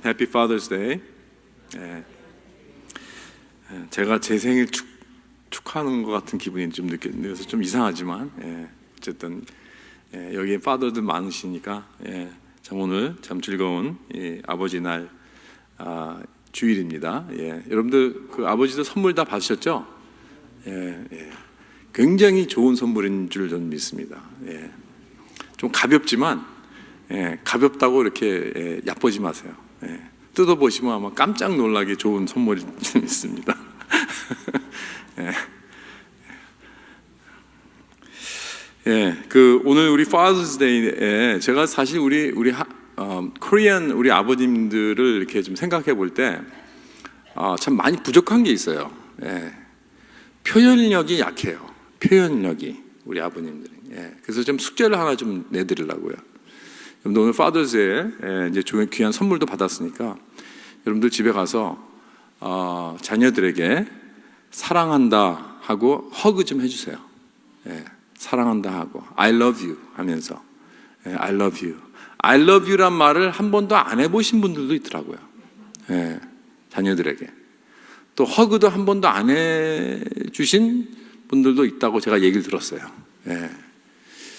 Happy Father's Day. 제가 제 생일 축하하는 것 같은 기분이 좀 느꼈는데, 그래서 좀 이상하지만, 어쨌든 여기에 파더들 많으시니까 참 오늘 참 즐거운 아버지 날 주일입니다. 여러분들 그 아버지도 선물 다 받으셨죠? 굉장히 좋은 선물인 줄 저는 믿습니다. 좀 가볍지만 가볍다고 이렇게 얕보지 마세요. 뜯어보시면 아마 깜짝 놀라게 좋은 선물이 좀 있습니다. 그 오늘 우리 Father's Day에 제가 사실 우리 코리안 우리 아버님들을 이렇게 좀 생각해 볼 때 참 많이 부족한 게 있어요. 표현력이 약해요. 표현력이 우리 아버님들이. 그래서 좀 숙제를 하나 좀 내드리려고요. 여러분들 오늘 Father's Day에 이제 귀한 선물도 받았으니까 여러분들 집에 가서 자녀들에게 사랑한다 하고 허그 좀 해주세요. 사랑한다 하고 I love you 하면서 I love you. I love you란 말을 한 번도 안 해보신 분들도 있더라고요. 자녀들에게. 또 허그도 한 번도 안 해주신 분들도 있다고 제가 얘기를 들었어요.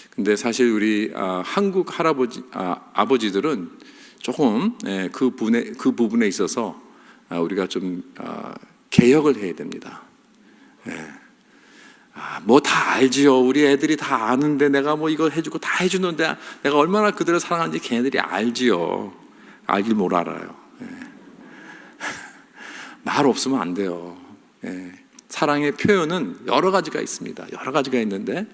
근데 사실 우리 한국 아버지들은 조금 그 부분에 있어서 우리가 좀 개혁을 해야 됩니다. 뭐 다 알지요. 우리 애들이 다 아는데 내가 뭐 이거 해주고 다 해주는데 내가 얼마나 그들을 사랑하는지 걔네들이 알지요. 알길 뭘 알아요. 말 없으면 안 돼요. 사랑의 표현은 여러 가지가 있습니다. 여러 가지가 있는데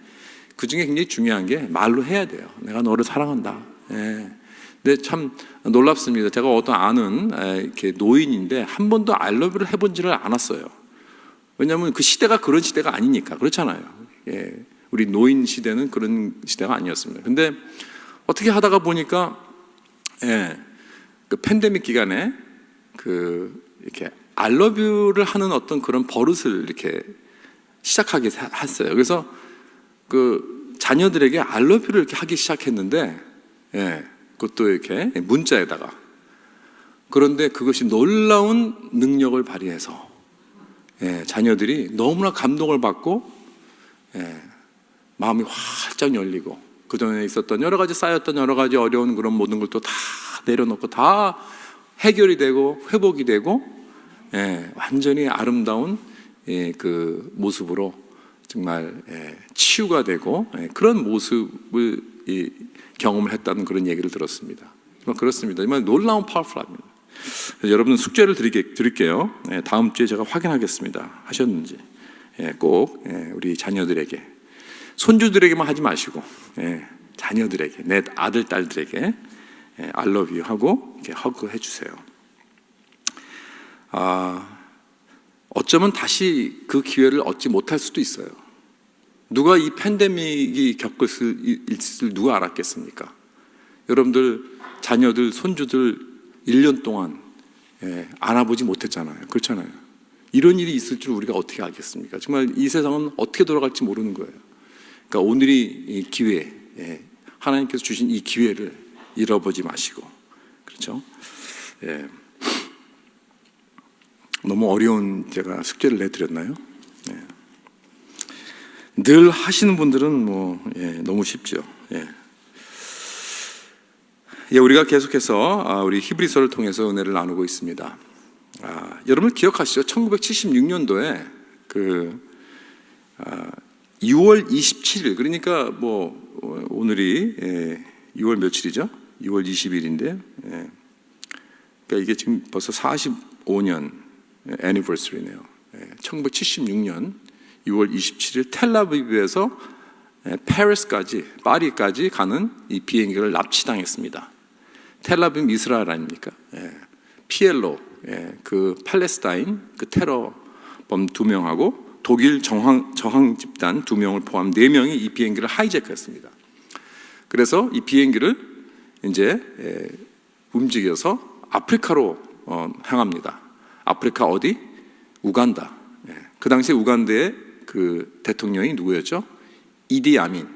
그 중에 굉장히 중요한 게 말로 해야 돼요. 내가 너를 사랑한다. 근데 참 놀랍습니다. 제가 어떤 아는 이렇게 노인인데 한 번도 I love you를 해본지를 않았어요. 왜냐하면 그 시대가 그런 시대가 아니니까. 그렇잖아요. 우리 노인 시대는 그런 시대가 아니었습니다. 근데 어떻게 하다가 보니까 그 팬데믹 기간에 이렇게 I love you를 하는 어떤 그런 버릇을 이렇게 시작하게 했어요. 그래서 그 자녀들에게 I love you를 이렇게 하기 시작했는데, 그것도 이렇게 문자에다가. 그런데 그것이 놀라운 능력을 발휘해서 자녀들이 너무나 감동을 받고 마음이 활짝 열리고 그전에 있었던 여러 가지 쌓였던 여러 가지 어려운 그런 모든 것도 다 내려놓고 다 해결이 되고 회복이 되고 완전히 아름다운 그 모습으로 정말 치유가 되고 그런 모습을 경험을 했다는 그런 얘기를 들었습니다. 정말 그렇습니다. 정말 놀라운 파워풀합니다. 여러분 숙제를 드릴게요. 다음 주에 제가 확인하겠습니다. 하셨는지 꼭 우리 자녀들에게, 손주들에게만 하지 마시고 자녀들에게, 내 아들 딸들에게 I love you 하고 이렇게 허그 해주세요. 어쩌면 다시 그 기회를 얻지 못할 수도 있어요. 누가 이 팬데믹이 있을 누가 알았겠습니까? 여러분들 자녀들, 손주들 1년 동안 안아보지 못했잖아요. 그렇잖아요. 이런 일이 있을 줄 우리가 어떻게 알겠습니까? 정말 이 세상은 어떻게 돌아갈지 모르는 거예요. 그러니까 오늘이 이 기회, 하나님께서 주신 이 기회를 잃어보지 마시고, 그렇죠? 너무 어려운 제가 숙제를 내드렸나요? 늘 하시는 분들은 너무 쉽죠. 우리가 계속해서 우리 히브리서를 통해서 은혜를 나누고 있습니다. 여러분 기억하시죠? 1976년도에 6월 27일, 그러니까 오늘이 6월 며칠이죠? 6월 20일인데, 그러니까 이게 지금 벌써 45년 애니버서리네요. 1976년 6월 27일 텔아비브에서 파리까지 가는 이 비행기를 납치당했습니다. 텔아비브 이스라엘 아닙니까? 피엘로, 그 팔레스타인 그 테러범 2명하고 독일 저항 집단 2명을 포함 4명이 이 비행기를 하이제크했습니다. 그래서 이 비행기를 이제 움직여서 아프리카로 향합니다. 아프리카 어디? 우간다. 그 당시에 우간다의 그 대통령이 누구였죠? 이디 아민,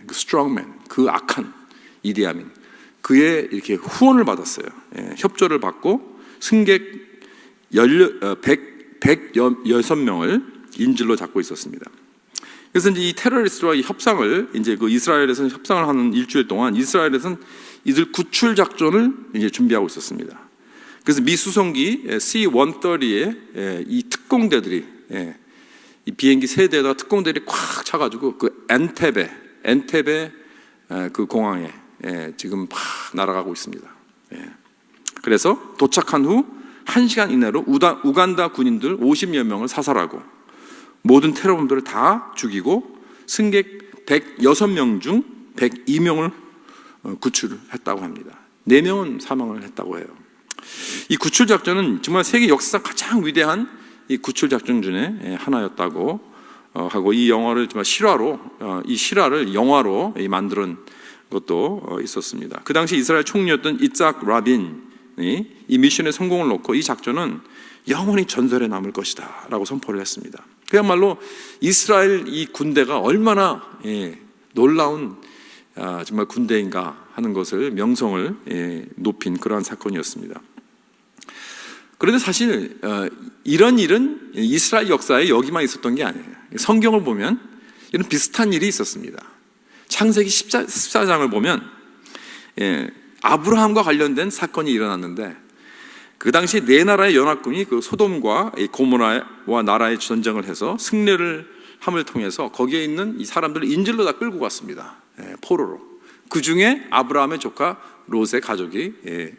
그 스트롱맨, 그 악한 이디 아민. 그의 이렇게 후원을 받았어요. 협조를 받고 승객 106명을 인질로 잡고 있었습니다. 그래서 이제 이 테러리스트와 이 협상을 이제 그 이스라엘에서는 협상을 하는 일주일 동안 이스라엘에서는 이들 구출 작전을 이제 준비하고 있었습니다. 그래서 미 수송기 C-130의 이 특공대들이 이 비행기 세 대에다가 특공대들이 꽉 차가지고 그 엔테베 그 공항에 지금 막 날아가고 있습니다. 그래서 도착한 후 1시간 이내로 우간다 군인들 50여 명을 사살하고 모든 테러범들을 다 죽이고 승객 106명 중 102명을 구출했다고 합니다. 4명은 사망을 했다고 해요. 이 구출 작전은 정말 세계 역사상 가장 위대한 이 구출 작전 중에 하나였다고 하고, 이 영화를 정말 이 실화를 영화로 만드는 것도 있었습니다. 그 당시 이스라엘 총리였던 이삭 라빈이 이 미션의 성공을 놓고 이 작전은 영원히 전설에 남을 것이다 라고 선포를 했습니다. 그야말로 이스라엘 이 군대가 얼마나 놀라운 정말 군대인가 하는 것을 명성을 높인 그러한 사건이었습니다. 그런데 사실 이런 일은 이스라엘 역사에 여기만 있었던 게 아니에요. 성경을 보면 이런 비슷한 일이 있었습니다. 창세기 14장을 보면 아브라함과 관련된 사건이 일어났는데, 그 당시 네 나라의 연합군이 그 소돔과 고모라와 나라의 전쟁을 해서 승리를 함을 통해서 거기에 있는 이 사람들을 인질로 다 끌고 갔습니다. 포로로. 그 중에 아브라함의 조카 롯의 가족이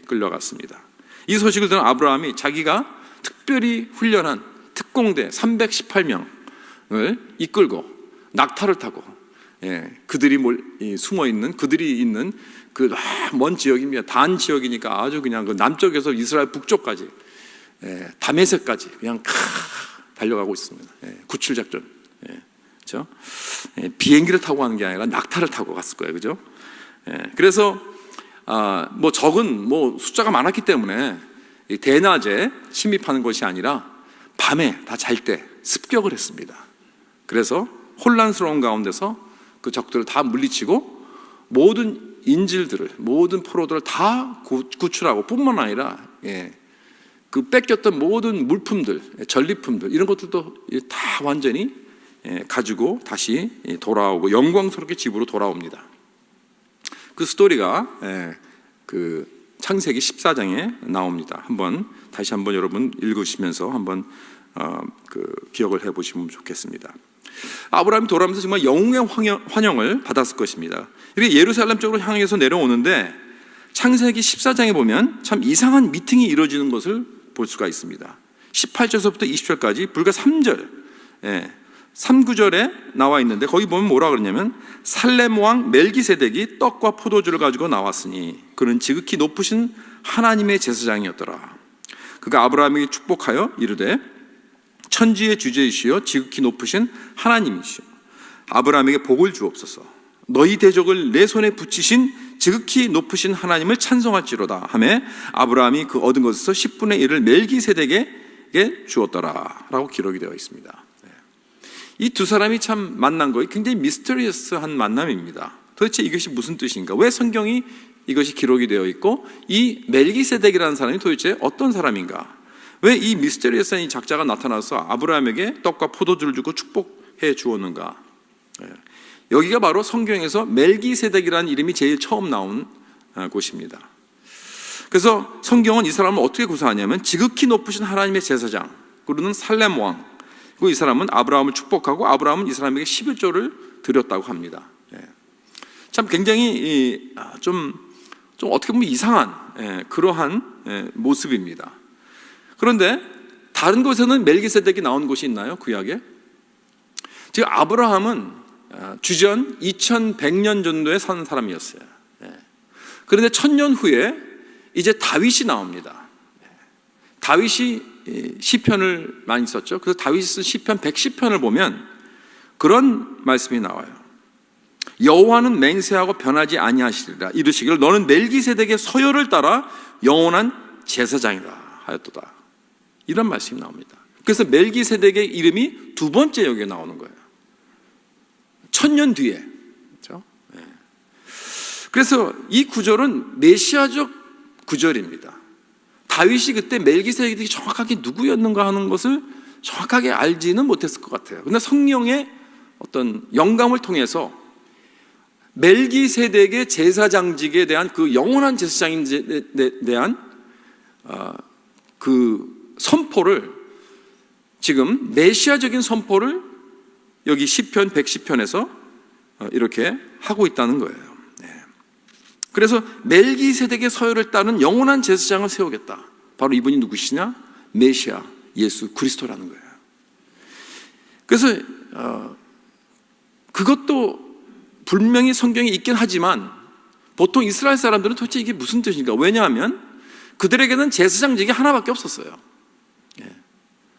끌려갔습니다. 이 소식을 들은 아브라함이 자기가 특별히 훈련한 특공대 318명을 이끌고 낙타를 타고 그들이 숨어 있는, 그들이 있는 그 먼 지역입니다. 단 지역이니까 아주 그냥 그 남쪽에서 이스라엘 북쪽까지 다메섹까지 그냥 달려가고 있습니다. 구출 작전. 그렇죠? 비행기를 타고 가는 게 아니라 낙타를 타고 갔을 거예요, 그죠? 그래서 뭐 적은 숫자가 많았기 때문에 대낮에 침입하는 것이 아니라 밤에 다 잘 때 습격을 했습니다. 그래서 혼란스러운 가운데서 그 적들을 다 물리치고 모든 인질들을, 모든 포로들을 다 구출하고, 뿐만 아니라 그 뺏겼던 모든 물품들, 전리품들 이런 것들도 다 완전히 가지고 다시 돌아오고 영광스럽게 집으로 돌아옵니다. 그 스토리가 그 창세기 14장에 나옵니다. 다시 한번 여러분 읽으시면서 한번 그 기억을 해보시면 좋겠습니다. 아브라함이 돌아오면서 정말 영웅의 환영을 받았을 것입니다. 이렇게 예루살렘 쪽으로 향해서 내려오는데 창세기 14장에 보면 참 이상한 미팅이 이루어지는 것을 볼 수가 있습니다. 18절서부터 20절까지 불과 3절 3구절에 나와 있는데, 거기 보면 뭐라 그러냐면, 살렘 왕 멜기세덱이 떡과 포도주를 가지고 나왔으니 그는 지극히 높으신 하나님의 제사장이었더라. 그가 아브라함에게 축복하여 이르되 천지의 주제이시여 지극히 높으신 하나님이시여 아브라함에게 복을 주옵소서. 너희 대적을 내 손에 붙이신 지극히 높으신 하나님을 찬송할지로다 하매 아브라함이 그 얻은 것에서 10분의 1을 멜기세덱에게 주었더라 라고 기록이 되어 있습니다. 이 두 사람이 참 만난 것이 굉장히 미스터리어스한 만남입니다. 도대체 이것이 무슨 뜻인가? 왜 성경이 이것이 기록이 되어 있고 이 멜기세덱이라는 사람이 도대체 어떤 사람인가? 왜 이 미스터리어스한 이 작자가 나타나서 아브라함에게 떡과 포도주를 주고 축복해 주었는가? 여기가 바로 성경에서 멜기세덱이라는 이름이 제일 처음 나온 곳입니다. 그래서 성경은 이 사람을 어떻게 구사하냐면 지극히 높으신 하나님의 제사장, 그러는 살렘 왕, 그리고 이 사람은 아브라함을 축복하고 아브라함은 이 사람에게 11조를 드렸다고 합니다. 참 굉장히 좀 어떻게 보면 이상한 그러한 모습입니다. 그런데 다른 곳에는 멜기세덱이 나온 곳이 있나요? 구약에? 지금 아브라함은 주전 2100년 정도에 산 사람이었어요. 그런데 1000년 후에 이제 다윗이 나옵니다. 다윗이 시편을 많이 썼죠. 그래서 다윗이 쓴 시편 110편을 보면 그런 말씀이 나와요. 여호와는 맹세하고 변하지 아니하시리라 이르시기를 너는 멜기세덱의 서열을 따라 영원한 제사장이라 하였도다. 이런 말씀이 나옵니다. 그래서 멜기세덱의 이름이 두 번째 여기에 나오는 거예요. 1000년 뒤에. 그렇죠? 그래서 이 구절은 메시아적 구절입니다. 다윗이 그때 멜기세덱이 정확하게 누구였는가 하는 것을 정확하게 알지는 못했을 것 같아요. 그런데 성령의 어떤 영감을 통해서 멜기세덱의 제사장직에 대한 그 영원한 제사장에 대한 그 선포를, 지금 메시아적인 선포를 여기 시편 110편에서 이렇게 하고 있다는 거예요. 그래서 멜기세덱의 서열을 따른 영원한 제사장을 세우겠다. 바로 이분이 누구시냐? 메시아 예수 그리스도라는 거예요. 그래서 그것도 분명히 성경에 있긴 하지만 보통 이스라엘 사람들은 도대체 이게 무슨 뜻인가? 왜냐하면 그들에게는 제사장직이 하나밖에 없었어요.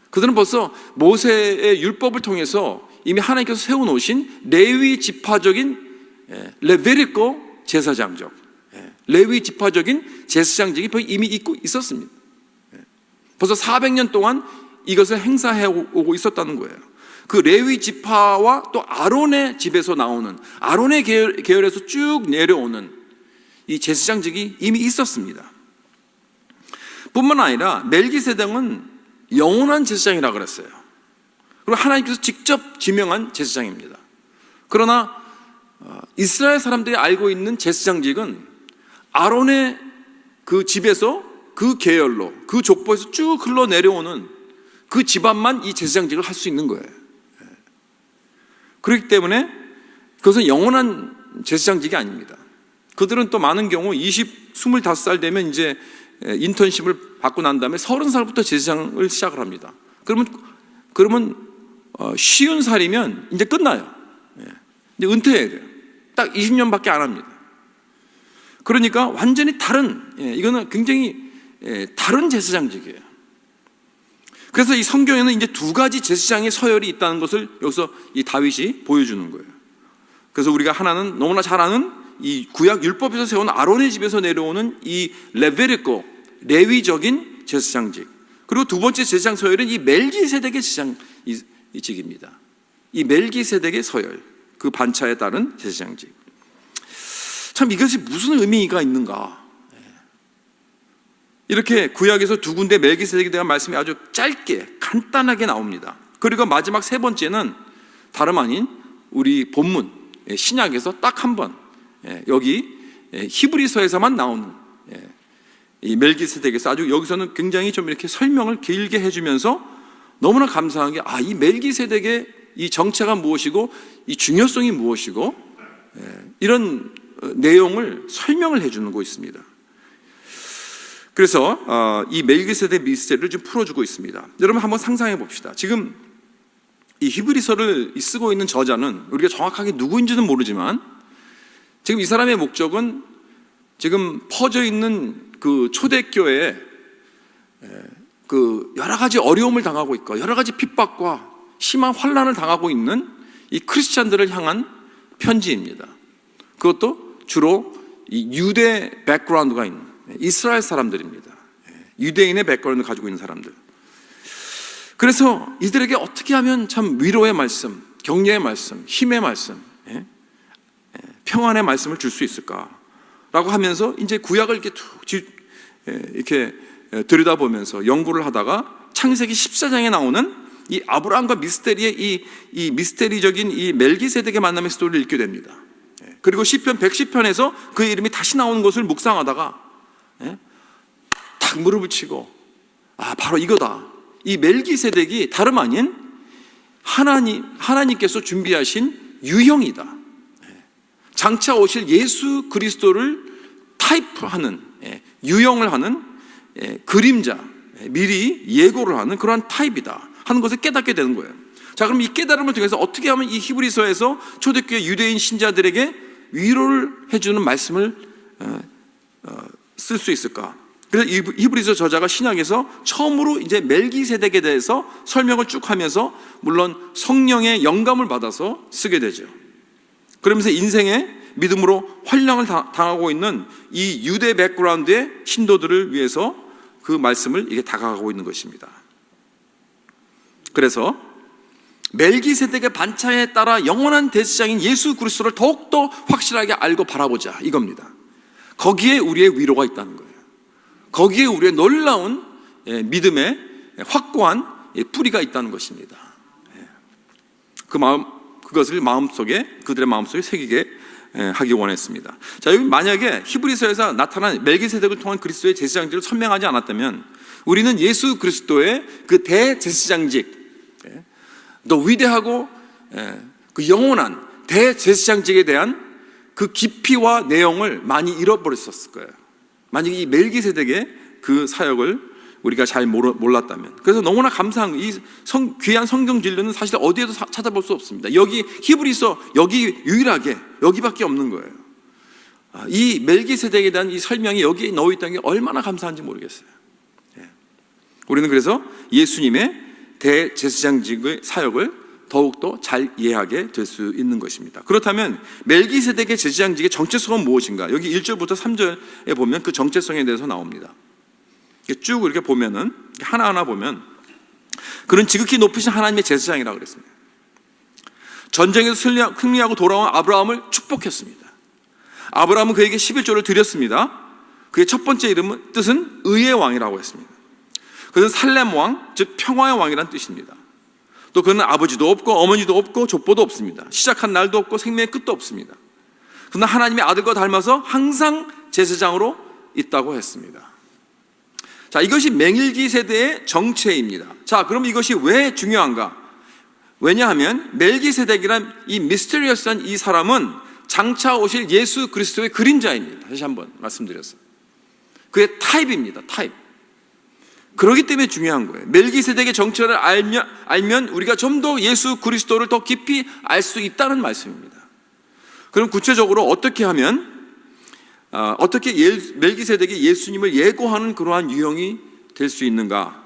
그들은 벌써 모세의 율법을 통해서 이미 하나님께서 세워놓으신 레위 지파적인 레베리코 제사장적, 레위 지파적인 제사장직이 이미 있고 있었습니다. 벌써 400년 동안 이것을 행사해 오고 있었다는 거예요. 그 레위 지파와 또 아론의 집에서 나오는, 아론의 계열에서 쭉 내려오는 이 제사장직이 이미 있었습니다. 뿐만 아니라 멜기세덱은 영원한 제사장이라고 그랬어요. 그리고 하나님께서 직접 지명한 제사장입니다. 그러나 이스라엘 사람들이 알고 있는 제사장직은 아론의 그 집에서, 그 계열로, 그 족보에서 쭉 흘러내려오는 그 집안만 이 제사장직을 할 수 있는 거예요. 그렇기 때문에 그것은 영원한 제사장직이 아닙니다. 그들은 또 많은 경우 25살 되면 이제 인턴십을 받고 난 다음에 30살부터 제사장을 시작을 합니다. 그러면 50살이면 이제 끝나요. 이제 은퇴해야 돼요. 딱 20년밖에 안 합니다. 그러니까 완전히 다른, 이거는 굉장히 다른 제사장직이에요. 그래서 이 성경에는 이제 두 가지 제사장의 서열이 있다는 것을 여기서 이 다윗이 보여주는 거예요. 그래서 우리가 하나는 너무나 잘 아는 이 구약 율법에서 세운 아론의 집에서 내려오는 이 레베리코, 레위적인 제사장직, 그리고 두 번째 제사장 서열은 이 멜기세덱의 제사장직입니다. 이 멜기세덱의 서열, 그 반차에 따른 제사장직. 참 이것이 무슨 의미가 있는가? 이렇게 구약에서 두 군데 멜기세덱에 대한 말씀이 아주 짧게 간단하게 나옵니다. 그리고 마지막 세 번째는 다름 아닌 우리 본문 신약에서 딱 한 번, 여기 히브리서에서만 나오는 이 멜기세덱에서 아주 여기서는 굉장히 좀 이렇게 설명을 길게 해주면서 너무나 감사한 게, 이 멜기세덱의 이 정체가 무엇이고 이 중요성이 무엇이고 이런 내용을 설명을 해주는 거 있습니다. 그래서 이 멜기세덱 미스테리를 좀 풀어주고 있습니다. 여러분 한번 상상해 봅시다. 지금 이 히브리서를 쓰고 있는 저자는 우리가 정확하게 누구인지는 모르지만 지금 이 사람의 목적은 지금 퍼져 있는 그 초대교회에 그 여러 가지 어려움을 당하고 있고 여러 가지 핍박과 심한 환난을 당하고 있는 이 크리스찬들을 향한 편지입니다. 그것도 주로 이 유대 백그라운드가 있는 이스라엘 사람들입니다. 유대인의 백그라운드를 가지고 있는 사람들. 그래서 이들에게 어떻게 하면 참 위로의 말씀, 격려의 말씀, 힘의 말씀, 평안의 말씀을 줄 수 있을까라고 하면서 이제 구약을 이렇게 들여다보면서 연구를 하다가 창세기 14장에 나오는 이 아브라함과 미스테리의 이 미스테리적인 이 멜기세덱의 만남의 스토리를 읽게 됩니다. 그리고 시편 110편에서 그의 이름이 다시 나오는 것을 묵상하다가 탁 무릎을 치고 바로 이거다. 이 멜기세덱이 다름 아닌 하나님께서 준비하신 유형이다. 장차 오실 예수 그리스도를 타입하는, 유형을 하는 그림자, 미리 예고를 하는 그러한 타입이다 하는 것을 깨닫게 되는 거예요. 자, 그럼 이 깨달음을 통해서 어떻게 하면 이 히브리서에서 초대교회 유대인 신자들에게 위로를 해주는 말씀을 쓸 수 있을까? 그래서 히브리서 저자가 신약에서 처음으로 이제 멜기세덱에 대해서 설명을 쭉 하면서 물론 성령의 영감을 받아서 쓰게 되죠. 그러면서 인생의 믿음으로 환난을 당하고 있는 이 유대 백그라운드의 신도들을 위해서 그 말씀을 이게 다가가고 있는 것입니다. 그래서 멜기세덱의 반차에 따라 영원한 대제사장인 예수 그리스도를 더욱더 확실하게 알고 바라보자, 이겁니다. 거기에 우리의 위로가 있다는 거예요. 거기에 우리의 놀라운 믿음의 확고한 뿌리가 있다는 것입니다. 그것을 그들의 마음속에 새기게 하기 원했습니다. 자, 여기 만약에 히브리서에서 나타난 멜기세덱을 통한 그리스도의 제사장직을 설명하지 않았다면 우리는 예수 그리스도의 그 대제사장직, 또 위대하고 그 영원한 대제사장직에 대한 그 깊이와 내용을 많이 잃어버렸었을 거예요. 만약에 이 멜기세덱의 그 사역을 우리가 잘 몰랐다면. 그래서 너무나 감사한 이 귀한 성경 진리는 사실 어디에도 찾아볼 수 없습니다. 여기 히브리서 여기 유일하게 여기밖에 없는 거예요. 이 멜기세덱에 대한 이 설명이 여기에 넣어 있다는 게 얼마나 감사한지 모르겠어요. 우리는 그래서 예수님의 대제사장직의 사역을 더욱더 잘 이해하게 될 수 있는 것입니다. 그렇다면 멜기세덱의 제사장직의 정체성은 무엇인가? 여기 1절부터 3절에 보면 그 정체성에 대해서 나옵니다. 쭉 이렇게 보면은 하나하나 보면 그는 지극히 높으신 하나님의 제사장이라고 그랬습니다. 전쟁에서 승리하고 돌아온 아브라함을 축복했습니다. 아브라함은 그에게 11조를 드렸습니다. 그의 첫 번째 뜻은 의의 왕이라고 했습니다. 그는 살렘 왕, 즉 평화의 왕이라는 뜻입니다. 또 그는 아버지도 없고 어머니도 없고 족보도 없습니다. 시작한 날도 없고 생명의 끝도 없습니다. 그는 하나님의 아들과 닮아서 항상 제사장으로 있다고 했습니다. 자, 이것이 멜기세덱의 정체입니다. 자, 그럼 이것이 왜 중요한가? 왜냐하면 멜기세덱이란 이 미스테리어스한 이 사람은 장차 오실 예수 그리스도의 그림자입니다. 다시 한번 말씀드렸어요. 그의 타입입니다. 타입. 그렇기 때문에 중요한 거예요. 멜기세덱의 정체를 알면 우리가 좀 더 예수 그리스도를 더 깊이 알 수 있다는 말씀입니다. 그럼 구체적으로 어떻게 하면 어떻게 멜기세덱이 예수님을 예고하는 그러한 유형이 될 수 있는가?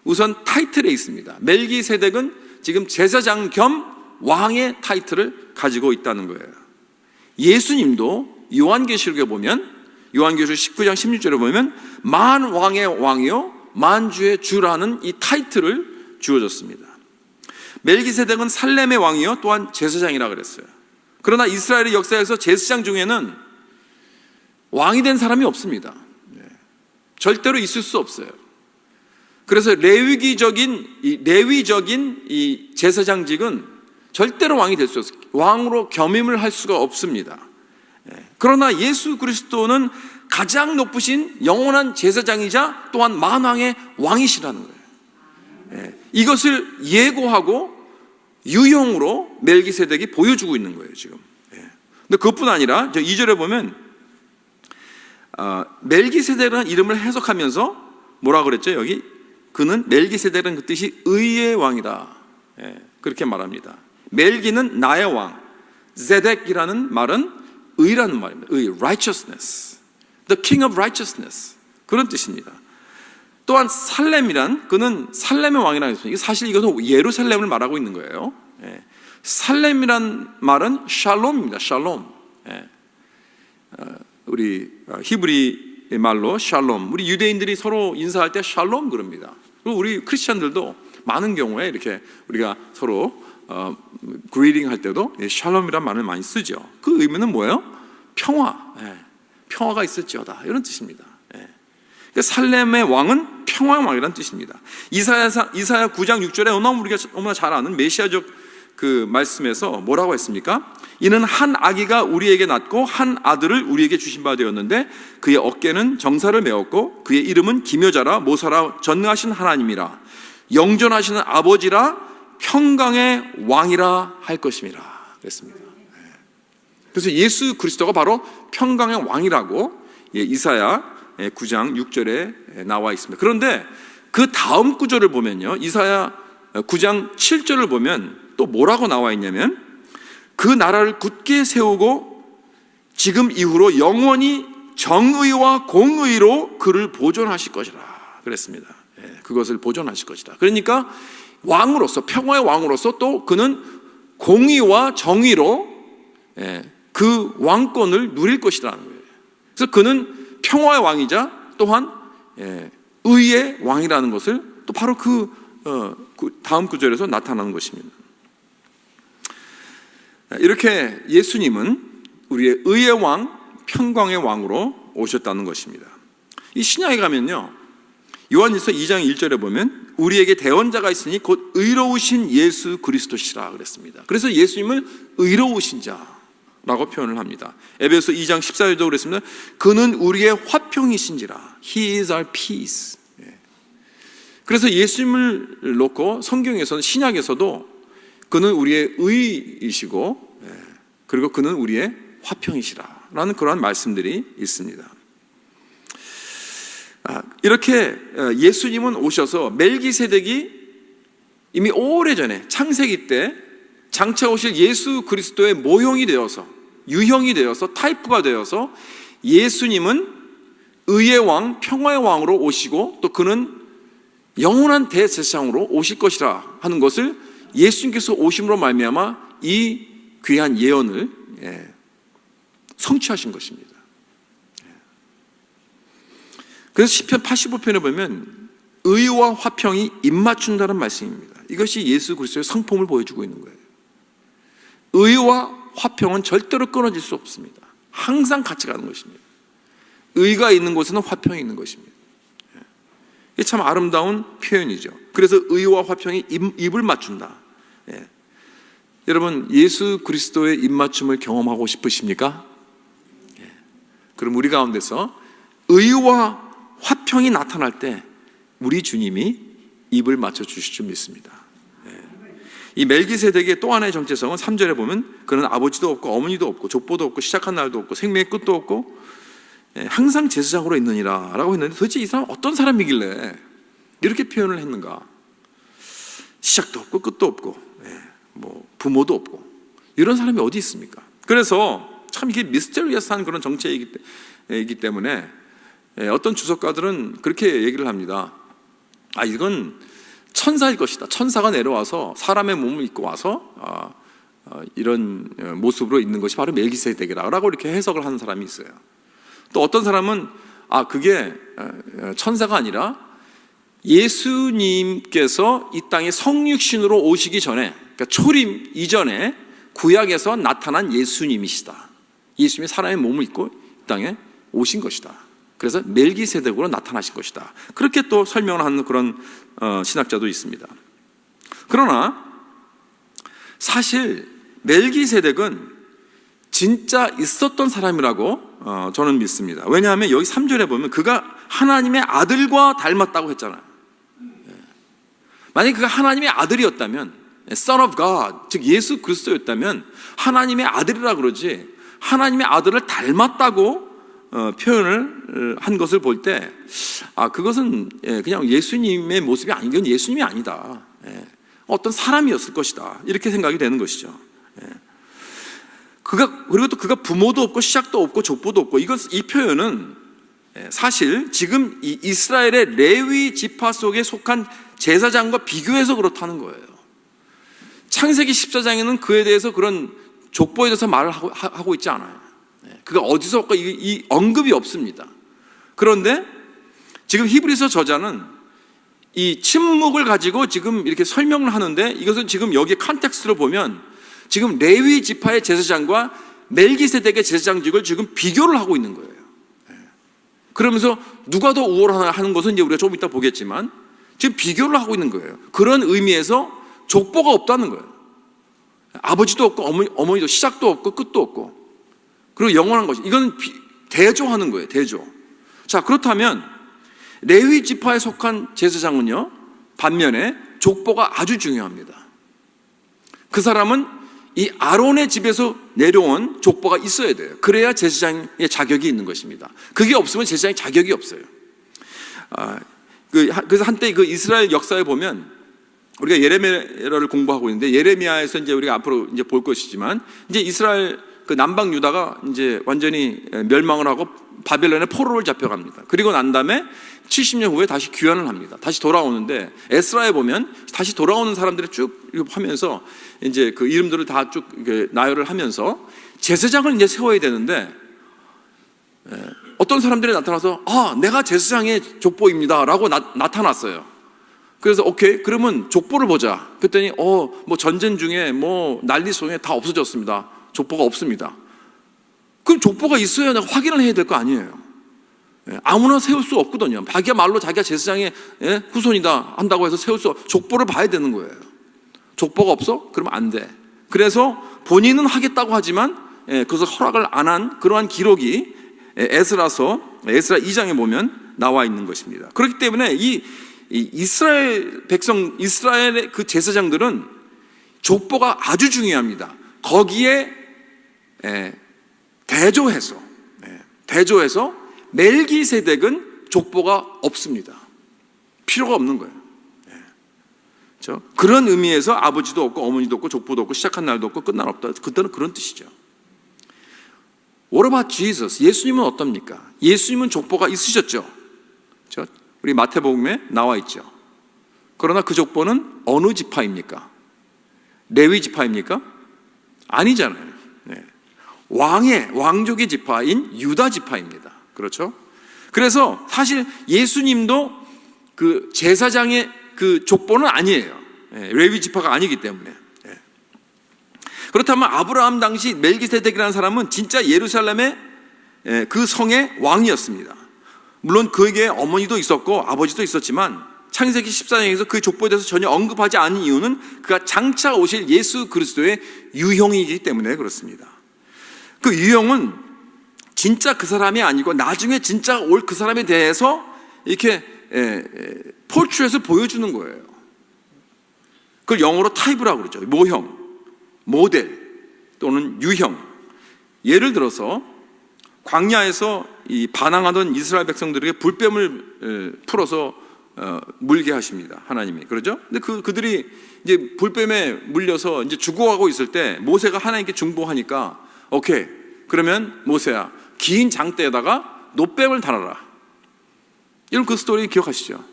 우선 타이틀에 있습니다. 멜기세덱은 지금 제사장 겸 왕의 타이틀을 가지고 있다는 거예요. 예수님도 요한계시록에 보면 요한계시록 19장 16절에 보면 만왕의 왕이요 만주의 주라는 이 타이틀을 주어졌습니다. 멜기세덱은 살렘의 왕이요 또한 제사장이라 그랬어요. 그러나 이스라엘의 역사에서 제사장 중에는 왕이 된 사람이 없습니다. 절대로 있을 수 없어요. 그래서 레위적인 이 제사장직은 절대로 왕이 될 수 없어요. 왕으로 겸임을 할 수가 없습니다. 그러나 예수 그리스도는 가장 높으신 영원한 제사장이자 또한 만왕의 왕이시라는 거예요. 이것을 예고하고 유형으로 멜기세덱이 보여주고 있는 거예요, 지금. 근데 그것뿐 아니라 2절에 보면 멜기세덱이라는 이름을 해석하면서 뭐라 그랬죠? 여기 그는 멜기세덱은 그 뜻이 의의 왕이다. 그렇게 말합니다. 멜기는 나의 왕, 세덱이라는 말은 의라는 말입니다. 의, righteousness, the king of righteousness, 그런 뜻입니다. 또한 살렘이란 그는 살렘의 왕이라는 뜻입니다. 사실 이것은 예루살렘을 말하고 있는 거예요. 살렘이란 말은 샬롬입니다. 샬롬. 우리 히브리 말로 샬롬. 우리 유대인들이 서로 인사할 때 샬롬 그럽니다. 그리고 우리 크리스천들도 많은 경우에 이렇게 우리가 서로 그리딩 할 때도 샬롬이란 말을 많이 쓰죠. 그 의미는 뭐예요? 평화. 평화가 있을지어다 이런 뜻입니다. 그러니까 살렘의 왕은 평화의 왕이라는 뜻입니다. 이사야 9장 6절에 우리가 너무나 잘 아는 메시아적 그 말씀에서 뭐라고 했습니까? 이는 한 아기가 우리에게 낳고 한 아들을 우리에게 주신 바 되었는데 그의 어깨는 정사를 메었고 그의 이름은 기묘자라 모사라 전능하신 하나님이라 영존하시는 아버지라 평강의 왕이라 할 것임이라 그랬습니다. 그래서 예수 그리스도가 바로 평강의 왕이라고 이사야 9장 6절에 나와 있습니다. 그런데 그 다음 구절을 보면요, 이사야 9장 7절을 보면 또 뭐라고 나와 있냐면 그 나라를 굳게 세우고 지금 이후로 영원히 정의와 공의로 그를 보존하실 것이라 그랬습니다. 그것을 보존하실 것이다. 그러니까 왕으로서, 평화의 왕으로서 또 그는 공의와 정의로 그 왕권을 누릴 것이라는 거예요. 그래서 그는 평화의 왕이자 또한 의의 왕이라는 것을 또 바로 그 다음 구절에서 나타나는 것입니다. 이렇게 예수님은 우리의 의의 왕, 평강의 왕으로 오셨다는 것입니다. 이 신약에 가면요, 요한일서 2장 1절에 보면 우리에게 대언자가 있으니 곧 의로우신 예수 그리스도시라 그랬습니다. 그래서 예수님을 의로우신 자라고 표현을 합니다. 에베소 2장 14절도 그랬습니다. 그는 우리의 화평이신지라. He is our peace. 그래서 예수님을 놓고 성경에서는, 신약에서도 그는 우리의 의이시고, 그리고 그는 우리의 화평이시라라는 그러한 말씀들이 있습니다. 이렇게 예수님은 오셔서 멜기세덱이 이미 오래전에 창세기 때 장차 오실 예수 그리스도의 모형이 되어서, 유형이 되어서, 타이프가 되어서 예수님은 의의 왕, 평화의 왕으로 오시고 또 그는 영원한 대제사장으로 오실 것이라 하는 것을 예수님께서 오심으로 말미암아 이 귀한 예언을 성취하신 것입니다. 그래서 시편 85편에 보면 의와 화평이 입맞춘다는 말씀입니다. 이것이 예수 그리스도의 성품을 보여주고 있는 거예요. 의와 화평은 절대로 끊어질 수 없습니다. 항상 같이 가는 것입니다. 의가 있는 곳에는 화평이 있는 것입니다. 이게 참 아름다운 표현이죠. 그래서 의와 화평이 입을 맞춘다. 여러분, 예수 그리스도의 입맞춤을 경험하고 싶으십니까? 그럼 우리 가운데서 의와 화평이 나타날 때 우리 주님이 입을 맞춰 주실 줄 믿습니다. 이 멜기세덱의 또 하나의 정체성은 3절에 보면 그는 아버지도 없고 어머니도 없고 족보도 없고 시작한 날도 없고 생명의 끝도 없고 항상 제사장으로 있느니라 라고 했는데, 도대체 이 사람은 어떤 사람이길래 이렇게 표현을 했는가? 시작도 없고 끝도 없고 뭐 부모도 없고 이런 사람이 어디 있습니까? 그래서 참 이게 미스테리어스한 그런 정체이기 때문에 어떤 주석가들은 그렇게 얘기를 합니다. 이건 천사일 것이다. 천사가 내려와서 사람의 몸을 입고 와서 이런 모습으로 있는 것이 바로 멜기세덱이라고 이렇게 해석을 하는 사람이 있어요. 또 어떤 사람은 그게 천사가 아니라 예수님께서 이 땅에 성육신으로 오시기 전에, 그러니까 초림 이전에 구약에서 나타난 예수님이시다. 예수님이 사람의 몸을 입고 이 땅에 오신 것이다. 그래서 멜기세덱으로 나타나신 것이다. 그렇게 또 설명을 하는 그런 신학자도 있습니다. 그러나 사실 멜기세덱은 진짜 있었던 사람이라고 저는 믿습니다. 왜냐하면 여기 3절에 보면 그가 하나님의 아들과 닮았다고 했잖아요. 만약에 그가 하나님의 아들이었다면, Son of God, 즉 예수 그리스도였다면 하나님의 아들이라 그러지, 하나님의 아들을 닮았다고 표현을 한 것을 볼 때 그것은 그냥 예수님의 모습이 아닌, 건 예수님이 아니다. 어떤 사람이었을 것이다. 이렇게 생각이 되는 것이죠. 그리고 또 그가 부모도 없고 시작도 없고 족보도 없고, 이 표현은 사실 지금 이 이스라엘의 레위 지파 속에 속한 제사장과 비교해서 그렇다는 거예요. 창세기 14장에는 그에 대해서 그런 족보에 대해서 말을 하고 있지 않아요. 그가 어디서 왔고 이 언급이 없습니다. 그런데 지금 히브리서 저자는 이 침묵을 가지고 지금 이렇게 설명을 하는데, 이것은 지금 여기 컨텍스트로 보면 지금 레위 지파의 제사장과 멜기세덱의 제사장직을 지금 비교를 하고 있는 거예요. 그러면서 누가 더 우월하나 하는 것은 이제 우리가 조금 이따 보겠지만 지금 비교를 하고 있는 거예요. 그런 의미에서 족보가 없다는 거예요. 아버지도 없고 어머니도 시작도 없고 끝도 없고, 그리고 영원한 것이, 이건 대조하는 거예요. 대조. 자, 그렇다면 레위 지파에 속한 제사장은요, 반면에 족보가 아주 중요합니다. 그 사람은 이 아론의 집에서 내려온 족보가 있어야 돼요. 그래야 제사장의 자격이 있는 것입니다. 그게 없으면 제사장의 자격이 없어요. 그래서 한때 그 이스라엘 역사에 보면 우리가 예레미야를 공부하고 있는데, 예레미야에서 이제 우리가 앞으로 이제 볼 것이지만, 이제 이스라엘 그 남방 유다가 이제 완전히 멸망을 하고 바벨론의 포로를 잡혀갑니다. 그리고 난 다음에 70년 후에 다시 귀환을 합니다. 다시 돌아오는데, 에스라에 보면 다시 돌아오는 사람들이 쭉 하면서 이제 그 이름들을 다 쭉 나열을 하면서 제사장을 이제 세워야 되는데, 어떤 사람들이 나타나서 내가 제사장의 족보입니다라고 나타났어요. 그래서 오케이, 그러면 족보를 보자. 그랬더니 뭐 전쟁 중에 뭐 난리 속에 다 없어졌습니다. 족보가 없습니다. 그럼 족보가 있어야 내가 확인을 해야 될 거 아니에요. 아무나 세울 수 없거든요. 자기야 말로 자기가 제사장의 후손이다 한다고 해서 세울 수 족보를 봐야 되는 거예요. 족보가 없어? 그러면 안 돼. 그래서 본인은 하겠다고 하지만 그것을 허락을 안 한 그러한 기록이 에스라 2장에 보면 나와 있는 것입니다. 그렇기 때문에 이 이스라엘 백성, 이스라엘의 그 제사장들은 족보가 아주 중요합니다. 거기에 대조해서 멜기세덱은 족보가 없습니다. 필요가 없는 거예요. 그렇죠? 그런 의미에서 아버지도 없고 어머니도 없고 족보도 없고 시작한 날도 없고 끝날 없다. 그때는 그런 뜻이죠. What about Jesus? 예수님은 어떻습니까? 예수님은 족보가 있으셨죠. 그렇죠? 우리 마태복음에 나와 있죠. 그러나 그 족보는 어느 지파입니까? 레위 지파입니까? 아니잖아요. 왕족의 지파인 유다 지파입니다. 그렇죠? 그래서 사실 예수님도 그 제사장의 그 족보는 아니에요. 레위 지파가 아니기 때문에. 그렇다면 아브라함 당시 멜기세덱이라는 사람은 진짜 예루살렘의 그 성의 왕이었습니다. 물론 그에게 어머니도 있었고 아버지도 있었지만 창세기 14장에서 그 족보에 대해서 전혀 언급하지 않은 이유는 그가 장차 오실 예수 그리스도의 유형이기 때문에 그렇습니다. 그 유형은 진짜 그 사람이 아니고 나중에 진짜 올 그 사람에 대해서 이렇게 포트레이트해서 보여주는 거예요. 그걸 영어로 타입이라고 그러죠. 모형, 모델 또는 유형. 예를 들어서 광야에서 이 반항하던 이스라엘 백성들에게 불뱀을 풀어서 물게 하십니다. 하나님이. 그러죠? 근데 그들이 이제 불뱀에 물려서 이제 죽어가고 있을 때 모세가 하나님께 중보하니까 오케이. 그러면 모세야, 긴 장대에다가 놋뱀을 달아라. 이런 그 스토리 기억하시죠?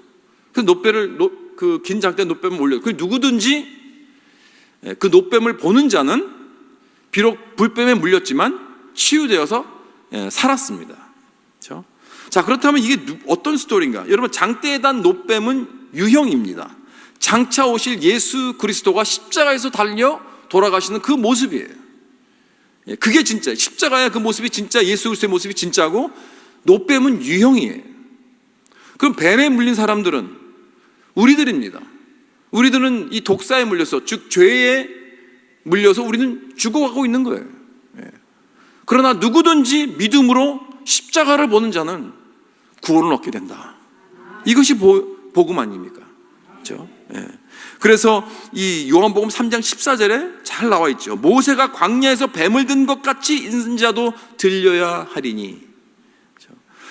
그 긴 장대에 놋뱀을 올려. 그 누구든지 그 놋뱀을 보는 자는 비록 불뱀에 물렸지만 치유되어서 살았습니다. 그렇죠? 자, 그렇다면 이게 어떤 스토리인가? 여러분, 장대에 단 놋뱀은 유형입니다. 장차 오실 예수 그리스도가 십자가에서 달려 돌아가시는 그 모습이에요. 그게 진짜 십자가의 그 모습이 진짜 예수 그리스도의 모습이 진짜고 놋뱀은 유형이에요. 그럼 뱀에 물린 사람들은 우리들입니다. 우리들은 이 독사에 물려서 즉 죄에 물려서 우리는 죽어가고 있는 거예요. 그러나 누구든지 믿음으로 십자가를 보는 자는 구원을 얻게 된다. 이것이 복음 아닙니까? 그렇죠? 그래서 이 요한복음 3장 14절에 잘 나와 있죠. 모세가 광야에서 뱀을 든 것 같이 인자도 들려야 하리니.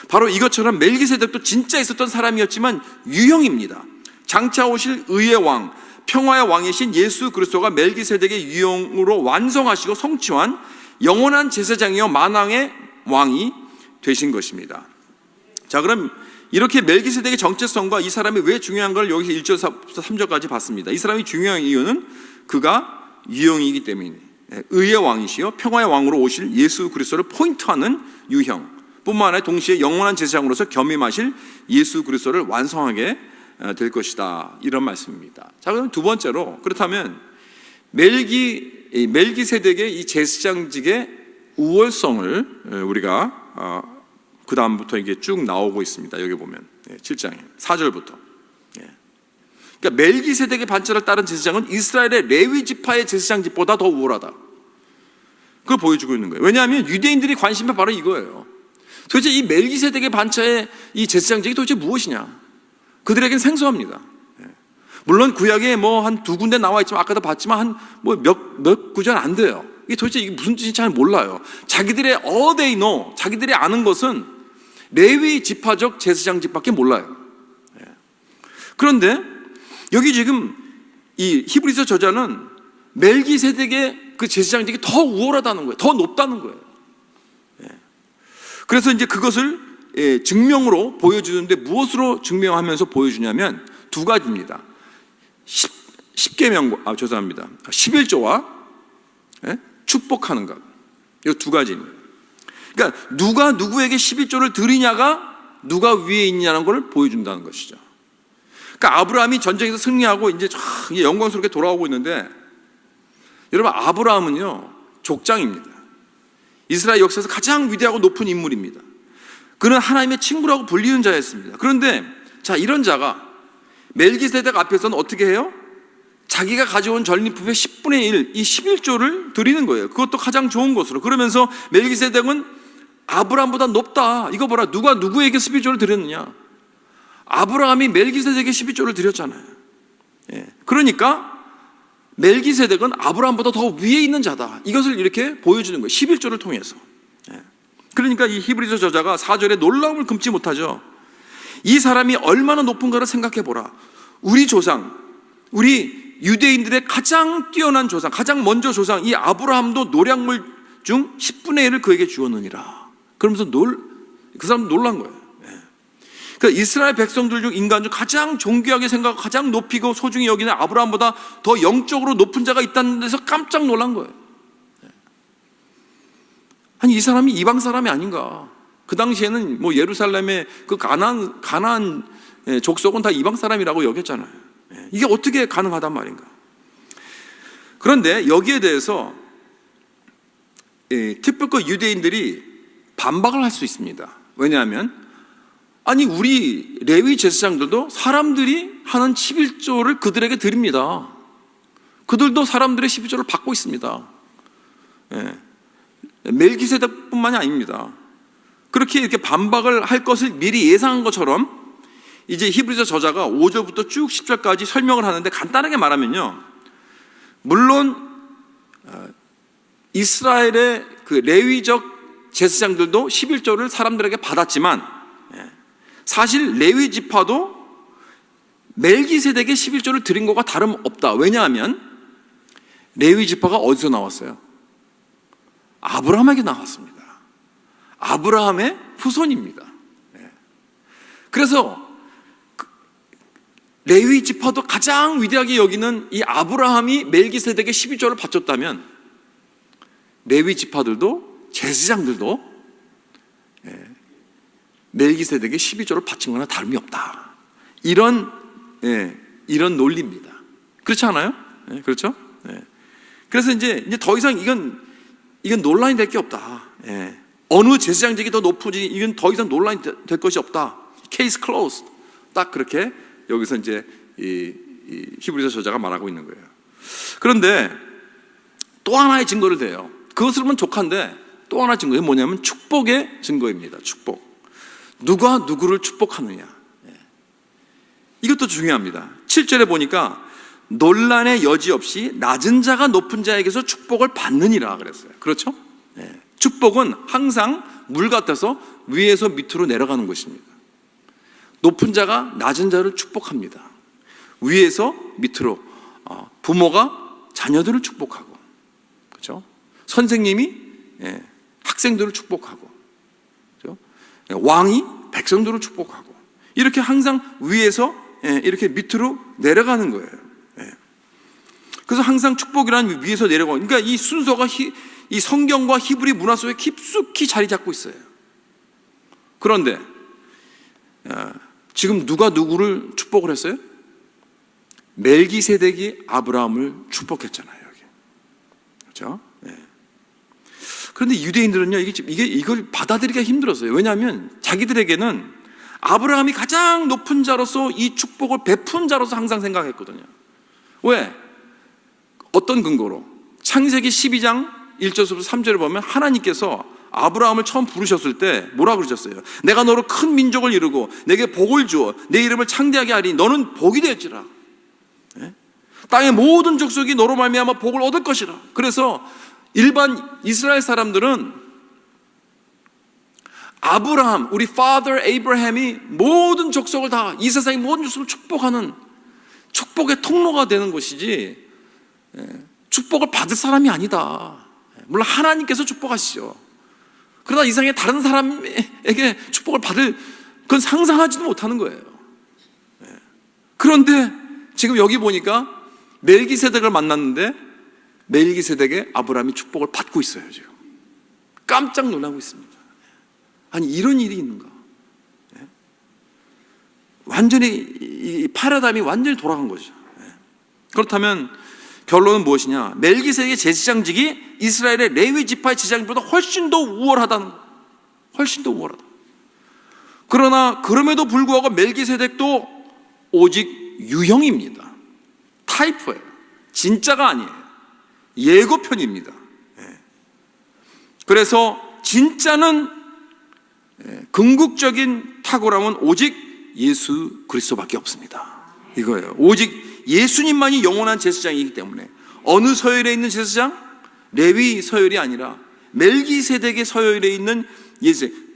바로 이것처럼 멜기세덱도 진짜 있었던 사람이었지만 유형입니다. 장차 오실 의의 왕, 평화의 왕이신 예수 그리스도가 멜기세덱의 유형으로 완성하시고 성취한 영원한 제사장이요 만왕의 왕이 되신 것입니다. 자, 그럼 이렇게 멜기세덱의 정체성과 이 사람이 왜 중요한 걸 여기서 1절부터 3절까지 봤습니다. 이 사람이 중요한 이유는 그가 유형이기 때문이에요. 의의 왕이시요 평화의 왕으로 오실 예수 그리스도를 포인트하는 유형 뿐만 아니라 동시에 영원한 제사장으로서 겸임하실 예수 그리스도를 완성하게 될 것이다, 이런 말씀입니다. 자, 그럼 두 번째로, 그렇다면 멜기세덱의 이 제사장직의 우월성을 우리가 그 다음부터 이게 쭉 나오고 있습니다. 여기 보면 7장에 4절부터. 그러니까 멜기세덱의 반차를 따른 제사장은 이스라엘의 레위 지파의 제사장직보다 더 우월하다. 그걸 보여주고 있는 거예요. 왜냐하면 유대인들이 관심이 바로 이거예요. 도대체 이 멜기세덱의 반차의 이 제사장직이 도대체 무엇이냐? 그들에겐 생소합니다. 물론 구약에 뭐 한 두 군데 나와 있지만 아까도 봤지만 한 뭐 몇 구절 안 돼요. 이게 도대체 이게 무슨 뜻인지 잘 몰라요. 자기들의 자기들이 아는 것은 레위 지파적 제사장직밖에 몰라요. 그런데 여기 지금 이 히브리서 저자는 멜기세덱의 그 제사장직이 더 우월하다는 거예요. 더 높다는 거예요. 그래서 이제 그것을 증명으로 보여주는데 무엇으로 증명하면서 보여주냐면 두 가지입니다. 11조와 축복하는 것. 이 두 가지입니다. 그러니까 누가 누구에게 11조를 드리냐가 누가 위에 있냐는 걸 보여준다는 것이죠. 그러니까 그러니까 아브라함이 전쟁에서 승리하고 이제 영광스럽게 돌아오고 있는데, 여러분, 아브라함은요 족장입니다. 이스라엘 역사에서 가장 위대하고 높은 인물입니다. 그는 하나님의 친구라고 불리는 자였습니다. 그런데 자, 이런 자가 멜기세덱 앞에서는 어떻게 해요? 자기가 가져온 전리품의 10분의 1, 이 11조를 드리는 거예요. 그것도 가장 좋은 것으로. 그러면서 멜기세덱은 아브라함보다 높다. 이거 보라, 누가 누구에게 11조를 드렸느냐? 아브라함이 멜기세덱에게 12조를 드렸잖아요. 예. 그러니까 멜기세덱은 아브라함보다 더 위에 있는 자다. 이것을 이렇게 보여주는 거예요. 11조를 통해서. 예. 그러니까 이 히브리서 저자가 4절에 놀라움을 금치 못하죠. 이 사람이 얼마나 높은가를 생각해 보라. 우리 조상, 우리 유대인들의 가장 뛰어난 조상, 가장 먼저 조상 이 아브라함도 노략물 중 10분의 1을 그에게 주었느니라. 그러면서 그 사람 놀란 거예요. 그러니까 이스라엘 백성들 중, 인간 중 가장 존귀하게 생각하고 가장 높이고 소중히 여기는 아브라함보다 더 영적으로 높은 자가 있다는 데서 깜짝 놀란 거예요. 아니, 이 사람이 이방 사람이 아닌가? 그 당시에는 뭐 예루살렘의 그 가나안 족속은 다 이방 사람이라고 여겼잖아요. 이게 어떻게 가능하단 말인가? 그런데 여기에 대해서 특별히 유대인들이 반박을 할 수 있습니다. 왜냐하면 아니, 우리 레위 제사장들도 사람들이 하는 11조를 그들에게 드립니다. 그들도 사람들의 11조를 받고 있습니다. 예. 멜기세덱뿐만이 아닙니다. 그렇게 이렇게 반박을 할 것을 미리 예상한 것처럼 이제 히브리서 저자가 5절부터 쭉 10절까지 설명을 하는데, 간단하게 말하면요, 물론 이스라엘의 그 레위적 제사장들도 11조를 사람들에게 받았지만 사실 레위 지파도 멜기세덱에게 11조를 드린 것과 다름없다. 왜냐하면 레위 지파가 어디서 나왔어요? 아브라함에게 나왔습니다. 아브라함의 후손입니다. 그래서 레위 지파도 가장 위대하게 여기는 이 아브라함이 멜기세덱에게 12조를 바쳤다면 레위 지파들도, 제사장들도 멜기세덱에게 12조를 바친 거나 다름이 없다. 이런 논리입니다. 그렇지 않아요? 그렇죠? 그래서 이제 더 이상 이건 논란이 될 게 없다. 어느 제사장직이 더 높은지 이건 더 이상 논란이 될 것이 없다. 케이스 클로즈. 딱 그렇게 여기서 이제 이 히브리서 저자가 말하고 있는 거예요. 그런데 또 하나의 증거를 대요. 그것을 보면 족한데 또 하나의 증거는 뭐냐면 축복의 증거입니다. 축복. 누가 누구를 축복하느냐. 이것도 중요합니다. 7절에 보니까 논란의 여지 없이 낮은 자가 높은 자에게서 축복을 받느니라 그랬어요. 그렇죠? 축복은 항상 물 같아서 위에서 밑으로 내려가는 것입니다. 높은 자가 낮은 자를 축복합니다. 위에서 밑으로 부모가 자녀들을 축복하고, 그렇죠? 선생님이 학생들을 축복하고, 그렇죠? 왕이 백성들을 축복하고, 이렇게 항상 위에서 이렇게 밑으로 내려가는 거예요. 그래서 항상 축복이라는 위에서 내려가고, 그러니까 이 순서가 이 성경과 히브리 문화 속에 깊숙이 자리 잡고 있어요. 그런데 지금 누가 누구를 축복을 했어요? 멜기세덱이 아브라함을 축복했잖아요. 여기. 그렇죠? 그런데 유대인들은요, 이걸 받아들이기가 힘들었어요. 왜냐하면 자기들에게는 아브라함이 가장 높은 자로서 이 축복을 베푼 자로서 항상 생각했거든요. 왜? 어떤 근거로? 창세기 12장 1절부터 3절을 보면 하나님께서 아브라함을 처음 부르셨을 때 뭐라 그러셨어요? 내가 너로 큰 민족을 이루고 내게 복을 주어 내 이름을 창대하게 하리. 너는 복이 될지라. 땅의 모든 족속이 너로 말미암아 복을 얻을 것이라. 그래서 일반 이스라엘 사람들은 아브라함, 우리 father 에이브라함이 모든 족속을 다, 이 세상의 모든 족속을 축복하는 축복의 통로가 되는 것이지 축복을 받을 사람이 아니다. 물론 하나님께서 축복하시죠. 그러나 이 세상에 다른 사람에게 축복을 받을, 그건 상상하지도 못하는 거예요. 그런데 지금 여기 보니까 멜기세덱을 만났는데 멜기세덱의 아브라함이 축복을 받고 있어요. 지금 깜짝 놀라고 있습니다. 아니, 이런 일이 있는가? 완전히 이 패러다임이 완전히 돌아간 거죠. 그렇다면 결론은 무엇이냐? 멜기세덱의 제사장직이 이스라엘의 레위 지파의 제사장보다 훨씬 더 우월하다는 거. 훨씬 더 우월하다. 그러나 그럼에도 불구하고 멜기세덱도 오직 유형입니다. 타이프예요. 진짜가 아니에요. 예고편입니다. 그래서 진짜는 궁극적인 탁월함은 오직 예수 그리스도밖에 없습니다. 이거예요. 오직 예수님만이 영원한 제사장이기 때문에 어느 서열에 있는 제사장? 레위 서열이 아니라 멜기세덱의 서열에 있는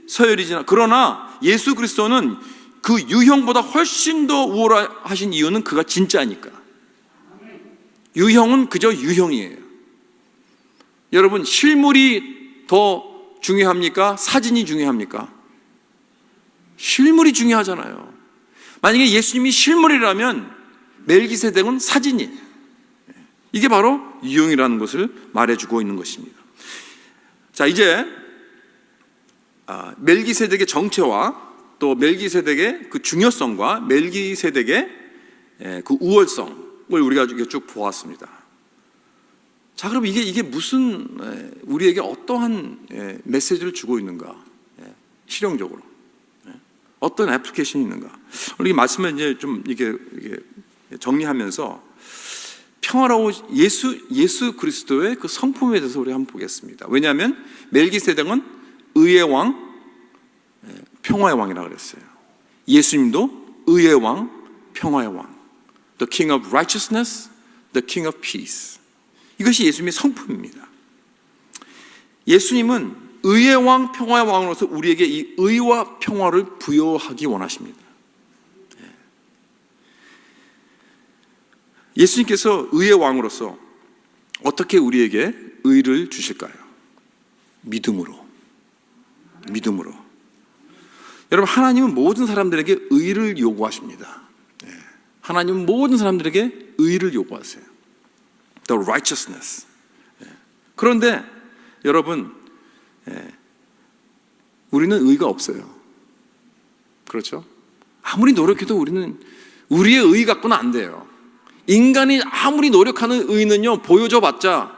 서열이지만, 그러나 예수 그리스도는 그 유형보다 훨씬 더 우월하신 이유는 그가 진짜니까. 유형은 그저 유형이에요. 여러분, 실물이 더 중요합니까? 사진이 중요합니까? 실물이 중요하잖아요. 만약에 예수님이 실물이라면 멜기세덱은 사진이에요. 이게 바로 유형이라는 것을 말해주고 있는 것입니다. 자, 이제 멜기세덱의 정체와 또 멜기세덱의 그 중요성과 멜기세덱의 그 우월성을 우리가 쭉 보았습니다. 자, 그럼 이게 무슨 우리에게 어떠한 메시지를 주고 있는가? 실용적으로 어떤 애플리케이션이 있는가? 우리 말씀을 이제 좀 이게 정리하면서 평화로운 예수 그리스도의 그 성품에 대해서 우리 한번 보겠습니다. 왜냐하면 멜기세덱은 의의 왕, 평화의 왕이라고 그랬어요. 예수님도 의의 왕, 평화의 왕. The King of Righteousness, the King of Peace. 이것이 예수님의 성품입니다. 예수님은 의의 왕, 평화의 왕으로서 우리에게 이 의와 평화를 부여하기 원하십니다. 예수님께서 의의 왕으로서 어떻게 우리에게 의를 주실까요? 믿음으로. 여러분, 하나님은 모든 사람들에게 의를 요구하십니다. 하나님은 모든 사람들에게 의를 요구하세요. The righteousness. 그런데 여러분, 우리는 의가 없어요. 그렇죠? 아무리 노력해도 우리의 의 갖고는 안 돼요. 인간이 아무리 노력하는 의는요, 보여줘봤자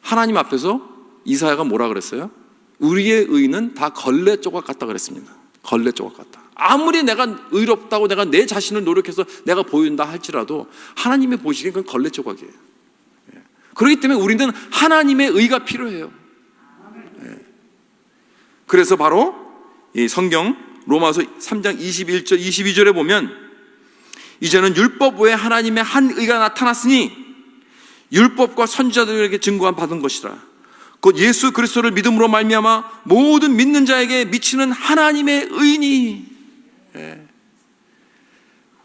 하나님 앞에서 이사야가 뭐라 그랬어요? 우리의 의는 다 걸레 조각 같다 그랬습니다. 걸레 조각 같다. 아무리 내가 의롭다고 내가 내 자신을 노력해서 내가 보인다 할지라도 하나님의 보시기엔 그건 걸레 조각이에요. 그렇기 때문에 우리는 하나님의 의가 필요해요. 그래서 바로 이 성경 로마서 3장 21절 22절에 보면 이제는 율법 외에 하나님의 한 의가 나타났으니 율법과 선지자들에게 증거한 받은 것이라. 곧 예수 그리스도를 믿음으로 말미암아 모든 믿는 자에게 미치는 하나님의 의니.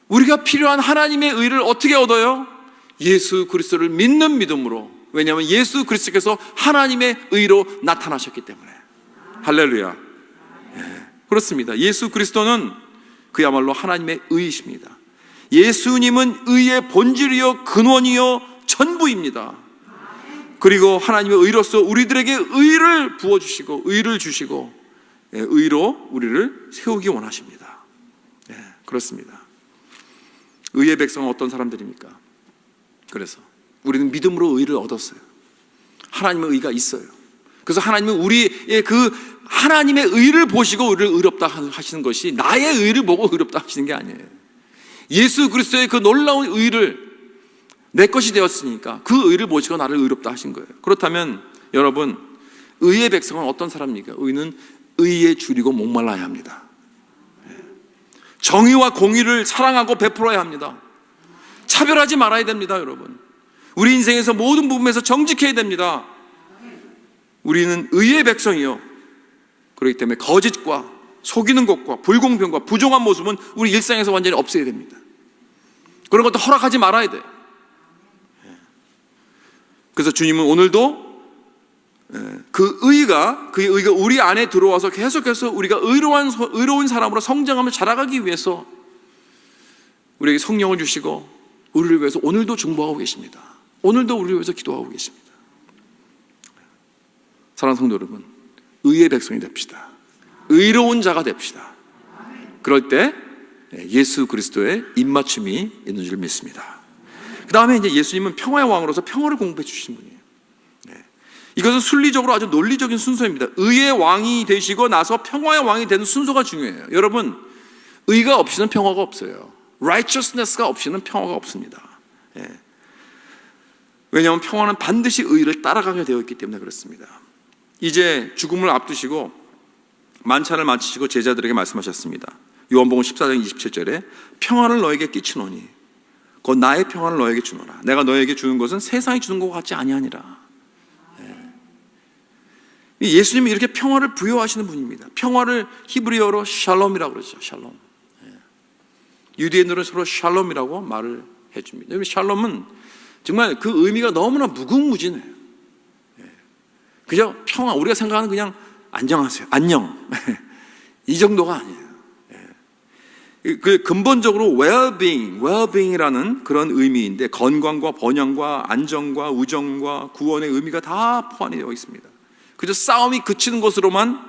우리가 필요한 하나님의 의를 어떻게 얻어요? 예수 그리스도를 믿는 믿음으로. 왜냐하면 예수 그리스도께서 하나님의 의로 나타나셨기 때문에. 할렐루야. 그렇습니다. 예수 그리스도는 그야말로 하나님의 의이십니다. 예수님은 의의 본질이요 근원이요 전부입니다. 그리고 하나님의 의로서 우리들에게 의를 부어주시고 의를 주시고 의로 우리를 세우기 원하십니다. 그렇습니다. 의의 백성은 어떤 사람들입니까? 그래서 우리는 믿음으로 의를 얻었어요. 하나님의 의가 있어요. 그래서 하나님은 우리의 그 하나님의 의를 보시고 우리를 의롭다 하시는 것이 나의 의를 보고 의롭다 하시는 게 아니에요. 예수 그리스도의 그 놀라운 의를 내 것이 되었으니까 그 의를 보시고 나를 의롭다 하신 거예요. 그렇다면 여러분, 의의 백성은 어떤 사람입니까? 의는 의에 줄이고 목말라야 합니다. 정의와 공의를 사랑하고 베풀어야 합니다. 차별하지 말아야 됩니다. 여러분, 우리 인생에서 모든 부분에서 정직해야 됩니다. 우리는 의의 백성이요, 그렇기 때문에 거짓과 속이는 것과 불공평과 부정한 모습은 우리 일상에서 완전히 없애야 됩니다. 그런 것도 허락하지 말아야 돼요. 그래서 주님은 오늘도 그 의가 우리 안에 들어와서 계속해서 우리가 의로운 사람으로 성장하며 자라가기 위해서 우리에게 성령을 주시고 우리를 위해서 오늘도 중보하고 계십니다. 오늘도 우리를 위해서 기도하고 계십니다. 사랑하는 성도 여러분, 의의 백성이 됩시다. 의로운 자가 됩시다. 그럴 때 예수 그리스도의 입맞춤이 있는 줄 믿습니다. 그 다음에 이제 예수님은 평화의 왕으로서 평화를 공급해 주신 분이에요. 이것은 순리적으로 아주 논리적인 순서입니다. 의의 왕이 되시고 나서 평화의 왕이 되는 순서가 중요해요. 여러분, 의가 없이는 평화가 없어요. righteousness가 없이는 평화가 없습니다. 왜냐하면 평화는 반드시 의를 따라가게 되어 있기 때문에 그렇습니다. 이제 죽음을 앞두시고 만찬을 마치시고 제자들에게 말씀하셨습니다. 요한복음 14장 27절에 평화를 너에게 끼치노니 곧 나의 평화를 너에게 주노라. 내가 너에게 주는 것은 세상이 주는 것 같지 아니하니라. 예수님이 이렇게 평화를 부여하시는 분입니다. 평화를 히브리어로 샬롬이라고 그러죠. 샬롬. 유대인들은 서로 샬롬이라고 말을 해줍니다. 샬롬은 정말 그 의미가 너무나 무궁무진해요. 그저 평화, 우리가 생각하는 그냥 안녕하세요, 안녕 이 정도가 아니에요. 그 근본적으로 well-being이라는 그런 의미인데 건강과 번영과 안정과 우정과 구원의 의미가 다 포함이 되어 있습니다. 그저 싸움이 그치는 것으로만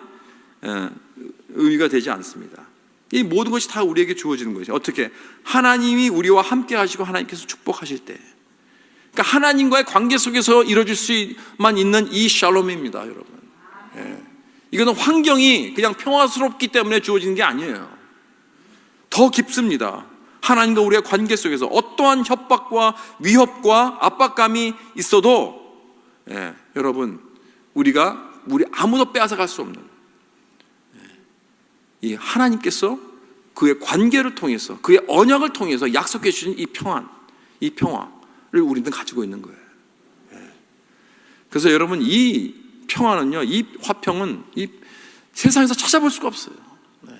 의미가 되지 않습니다. 이 모든 것이 다 우리에게 주어지는 것이죠. 어떻게? 하나님이 우리와 함께 하시고 하나님께서 축복하실 때, 그러니까 하나님과의 관계 속에서 이루어질 수만 있는 이 샬롬입니다, 여러분. 이거는 환경이 그냥 평화스럽기 때문에 주어지는 게 아니에요. 더 깊습니다. 하나님과 우리의 관계 속에서 어떠한 협박과 위협과 압박감이 있어도 여러분, 우리 아무도 빼앗아갈 수 없는 이 하나님께서 그의 관계를 통해서, 그의 언약을 통해서 약속해 주신 이 평화를 우리는 가지고 있는 거예요. 그래서 여러분, 이 평화는요, 이 화평은 이 세상에서 찾아볼 수가 없어요.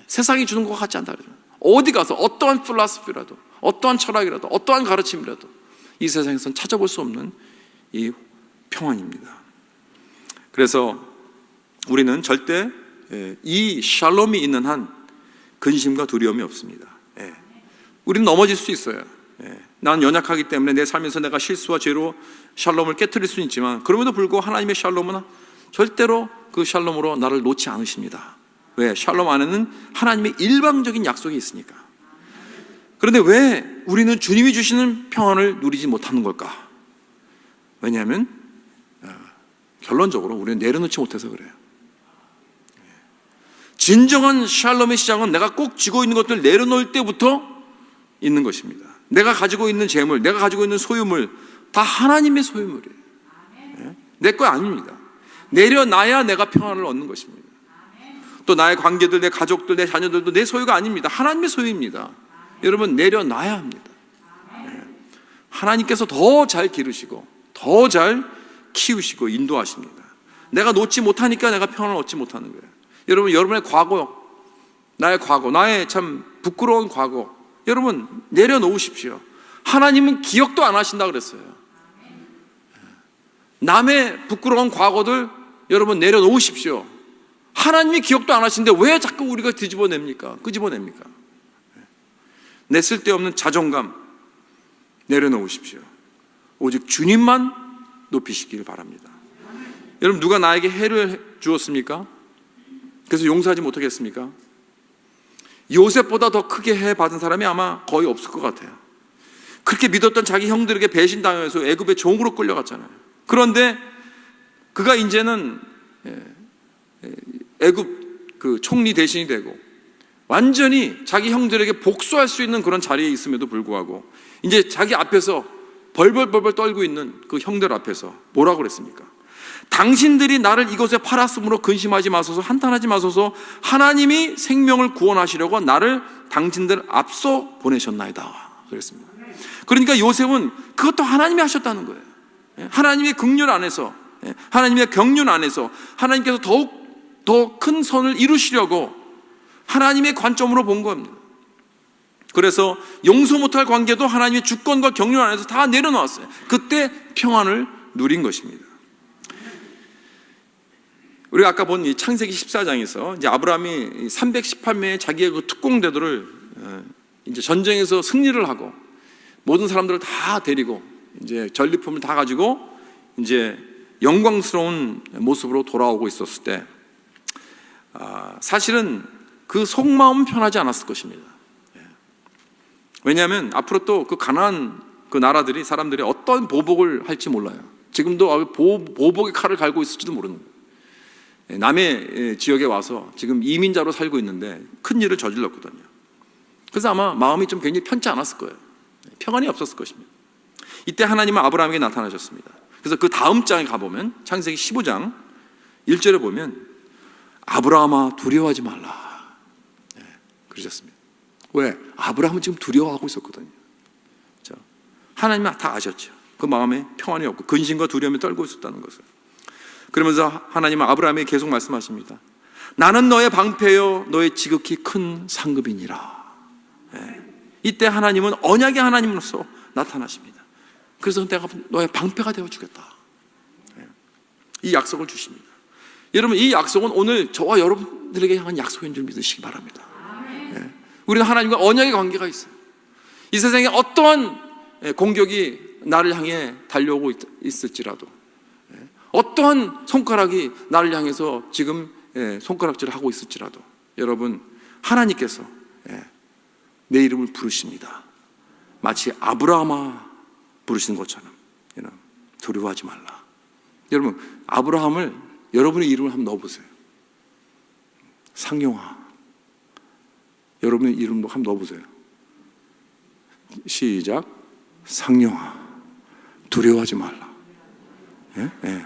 세상이 주는 것 같지 않다 그러죠. 어디 가서 어떠한 필라스피라도, 어떠한 철학이라도, 어떠한 가르침이라도 이 세상에서는 찾아볼 수 없는 이 평안입니다. 그래서 우리는 절대 이 샬롬이 있는 한 근심과 두려움이 없습니다. 우리는 넘어질 수 있어요. 나는 연약하기 때문에 내 삶에서 내가 실수와 죄로 샬롬을 깨트릴 수는 있지만, 그럼에도 불구하고 하나님의 샬롬은 절대로 그 샬롬으로 나를 놓지 않으십니다. 왜? 샬롬 안에는 하나님의 일방적인 약속이 있으니까. 그런데 왜 우리는 주님이 주시는 평안을 누리지 못하는 걸까? 왜냐하면 결론적으로 우리는 내려놓지 못해서 그래요. 진정한 샬롬의 시작은 내가 꼭 쥐고 있는 것들을 내려놓을 때부터 있는 것입니다. 내가 가지고 있는 재물, 내가 가지고 있는 소유물 다 하나님의 소유물이에요. 내 거 아닙니다. 내려놔야 내가 평안을 얻는 것입니다. 또 나의 관계들, 내 가족들, 내 자녀들도 내 소유가 아닙니다. 하나님의 소유입니다. 여러분, 내려놔야 합니다. 하나님께서 더 잘 기르시고 더 잘 키우시고 인도하십니다. 내가 놓지 못하니까 내가 평안을 얻지 못하는 거예요. 여러분, 여러분의 과거, 나의 참 부끄러운 과거, 여러분 내려놓으십시오. 하나님은 기억도 안 하신다 그랬어요. 남의 부끄러운 과거들 여러분 내려놓으십시오. 하나님이 기억도 안 하시는데 왜 자꾸 우리가 끄집어냅니까? 내 쓸데없는 자존감 내려놓으십시오. 오직 주님만 높이시길 바랍니다. 여러분, 누가 나에게 해를 주었습니까? 그래서 용서하지 못하겠습니까? 요셉보다 더 크게 해 받은 사람이 아마 거의 없을 것 같아요. 그렇게 믿었던 자기 형들에게 배신당해서 애굽의 종으로 끌려갔잖아요. 그런데 그가 이제는 애굽 그 총리 대신이 되고 완전히 자기 형들에게 복수할 수 있는 그런 자리에 있음에도 불구하고 이제 자기 앞에서 벌벌 떨고 있는 그 형들 앞에서 뭐라고 그랬습니까? 당신들이 나를 이곳에 팔았으므로 근심하지 마소서, 한탄하지 마소서. 하나님이 생명을 구원하시려고 나를 당신들 앞서 보내셨나이다 그랬습니다. 그러니까 요셉은 그것도 하나님이 하셨다는 거예요. 하나님의 긍휼 안에서, 하나님의 경륜 안에서 하나님께서 더욱 더 큰 선을 이루시려고 하나님의 관점으로 본 겁니다. 그래서 용서 못할 관계도 하나님의 주권과 경륜 안에서 다 내려놓았어요. 그때 평안을 누린 것입니다. 우리가 아까 본 이 창세기 14장에서 이제 아브라함이 318명의 자기의 그 특공대들을 이제 전쟁에서 승리를 하고 모든 사람들을 다 데리고 이제 전리품을 다 가지고 이제 영광스러운 모습으로 돌아오고 있었을 때 사실은 그 속마음은 편하지 않았을 것입니다. 왜냐하면 앞으로 또 그 가나안 그 나라들이 사람들이 어떤 보복을 할지 몰라요. 지금도 보복의 칼을 갈고 있을지도 모르는 거예요. 남의 지역에 와서 지금 이민자로 살고 있는데 큰 일을 저질렀거든요. 그래서 아마 마음이 좀 굉장히 편치 않았을 거예요. 평안이 없었을 것입니다. 이때 하나님은 아브라함에게 나타나셨습니다. 그래서 그 다음 장에 가보면 창세기 15장 1절에 보면 아브라함아 두려워하지 말라 그러셨습니다. 왜? 아브라함은 지금 두려워하고 있었거든요. 하나님은 다 아셨죠. 그 마음에 평안이 없고 근심과 두려움에 떨고 있었다는 것을. 그러면서 하나님은 아브라함에게 계속 말씀하십니다. 나는 너의 방패요 너의 지극히 큰 상급이니라. 이때 하나님은 언약의 하나님으로서 나타나십니다. 그래서 내가 너의 방패가 되어주겠다. 이 약속을 주십니다. 여러분, 이 약속은 오늘 저와 여러분들에게 향한 약속인 줄 믿으시기 바랍니다. 우리는 하나님과 언약의 관계가 있어요. 이 세상에 어떠한 공격이 나를 향해 달려오고 있을지라도, 어떠한 손가락이 나를 향해서 지금 손가락질을 하고 있을지라도, 여러분, 하나님께서 내 이름을 부르십니다. 마치 아브라함아 부르시는 것처럼 두려워하지 말라. 여러분, 아브라함을 여러분의 이름을 한번 넣어보세요. 상용아. 여러분의 이름도 한번 넣어보세요. 시작. 상용아, 두려워하지 말라.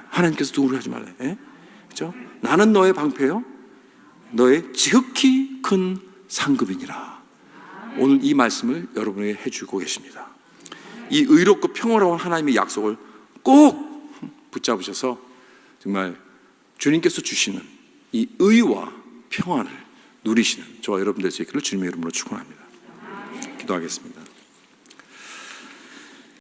하나님께서 두려워하지 말라. 그렇죠? 나는 너의 방패요 너의 지극히 큰 상급이니라. 오늘 이 말씀을 여러분에게 해주고 계십니다. 이 의롭고 평화로운 하나님의 약속을 꼭 붙잡으셔서 정말 주님께서 주시는 이 의와 평안을 누리시는 저와 여러분 될 수 있기를 주님의 이름으로 축원합니다. 기도하겠습니다.